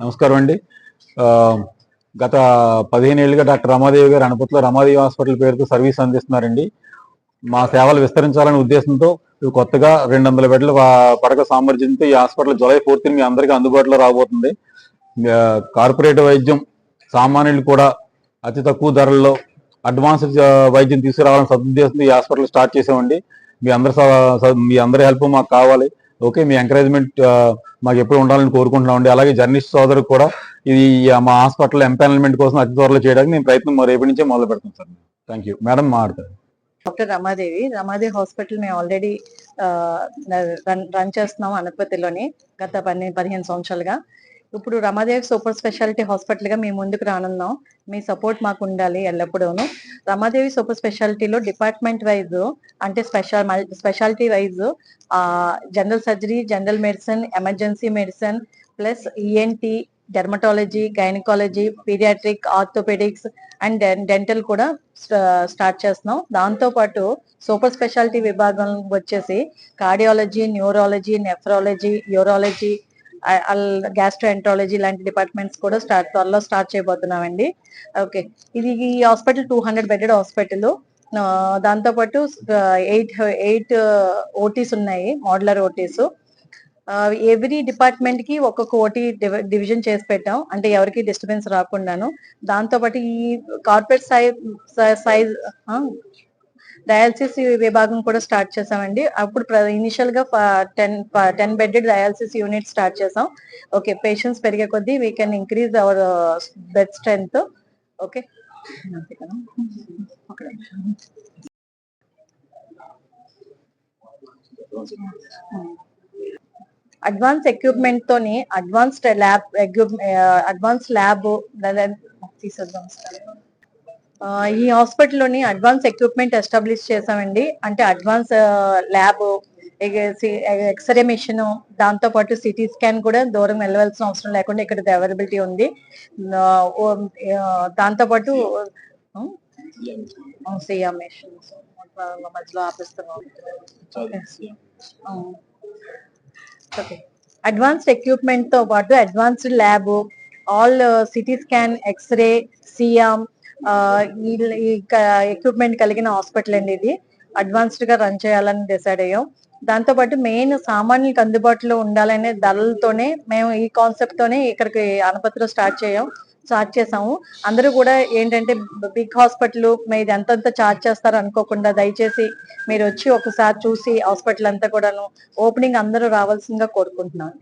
నమస్కారం అండి. గత 15 ఏళ్ళుగా డాక్టర్ రమాదేవి గారు అనపతిలో రమాదేవి హాస్పిటల్ పేరుతో సర్వీస్ అందిస్తున్నారండి. మా సేవలు విస్తరించాలనే ఉద్దేశంతో కొత్తగా 200 బెడ్ల పడక సామర్థ్యంతో ఈ హాస్పిటల్ జూలై 4 మీ అందరికీ అందుబాటులో రాబోతుంది. కార్పొరేట్ వైద్యం సామాన్యులు కూడా అతి తక్కువ ధరల్లో అడ్వాన్స్డ్ వైద్యం తీసుకురావాలని సదుద్దేశంతో ఈ హాస్పిటల్ స్టార్ట్ చేసామండి. మీ అందరి హెల్ప్ మాకు కావాలి. ఓకే, మీ ఎంకరేజ్మెంట్ మాకు ఎప్పుడు ఉండాలని కోరుకుంటున్నామండి. అలాగే జర్నలిస్ట్ సోదరుకు కూడా ఇది మా హాస్పిటల్ ఎంపానల్మెంట్ కోసం అతి త్వరలో చేయడానికి నేను ప్రయత్నం రేపటి నుంచే మొదలు పెడతాను సార్. Thank you madam. మాట్లాడతారు డాక్టర్ రమాదేవి హాస్పిటల్ మేము ఆల్రెడీ రన్ చేస్తున్నాం అనపతిలోని గత 15 సంవత్సరాలుగా. ఇప్పుడు రమాదేవి సూపర్ స్పెషాలిటీ హాస్పిటల్ గా మేము ముందుకు రానున్నాం. మీ సపోర్ట్ మాకు ఉండాలి ఎల్లప్పుడూను. రమాదేవి సూపర్ స్పెషాలిటీలో డిపార్ట్మెంట్ వైజ్ అంటే speciality wise general surgery, general medicine, emergency medicine plus ENT, dermatology, gynaecology, paediatric, orthopaedics and dental కూడా స్టార్ట్ చేస్తున్నాం. దాంతో పాటు సూపర్ స్పెషాలిటీ విభాగం వచ్చేసి cardiology, neurology, nephrology, urology, gastroenterology లాంటి డిపార్ట్మెంట్స్ కూడా త్వరలో స్టార్ట్ చేయబోతున్నామండి. ఓకే, ఈ హాస్పిటల్ 200 బెడెడ్ హాస్పిటల్. దాంతో పాటు 8 ఓటీస్ ఉన్నాయి, మోడ్యులర్ ఓటీస్. ఎవ్రీ డిపార్ట్మెంట్ కి ఒక్కొక్క ఓటీ డివిజన్ చేసి పెట్టాం, అంటే ఎవరికి డిస్టర్బెన్స్ రాకుండాను. దాంతో పాటు ఈ కార్పొరేట్ సైజ్ డయాలసిస్ విభాగం కూడా స్టార్ట్ చేసామండి. అప్పుడు ఇనిషియల్ గా 10 బెడెడ్ డయాలసిస్ యూనిట్ స్టార్ట్ చేసాం. ఓకే, పేషెంట్స్ పెరిగే కొద్దీ we can increase hour bed strength. Okay, advance equipment తోని అడ్వాన్స్ ల్యాబ్ తీసేద్దాం. ఈ హాస్పిటల్లోని అడ్వాన్స్ ఎక్విప్మెంట్ ఎస్టాబ్లిష్ చేసామండి. అంటే అడ్వాన్స్ ల్యాబ్, ఎక్స్రే మిషన్, దాంతో పాటు సిటీ స్కాన్ కూడా దూరం వెళ్ళవలసిన అవసరం లేకుండా ఇక్కడ అవైలబిలిటీ ఉంది. దాంతో పాటు సిఎం మిషన్ మధ్యలో ఆపిస్తున్నాం. అడ్వాన్స్డ్ ఎక్విప్మెంట్ తో పాటు advanced lab, all CT scan, x-ray, CM equipment కలిగిన హాస్పిటల్ అండి. ఇది అడ్వాన్స్డ్ గా రన్ చేయాలని డిసైడ్ అయ్యాం. దాంతో పాటు మెయిన్ సామాన్యులకు అందుబాటులో ఉండాలనే ధరలతోనే మేము ఈ కాన్సెప్ట్ తోనే ఇక్కడికి అనపతిలో స్టార్ట్ చేసాము. అందరూ కూడా ఏంటంటే బిగ్ హాస్పిటల్ మీరు ఎంతంత ఛార్జ్ చేస్తారు అనుకోకుండా దయచేసి మీరు వచ్చి ఒకసారి చూసి హాస్పిటల్ అంతా కూడాను ఓపెనింగ్ అందరూ రావాల్సిందిగా కోరుకుంటున్నాను.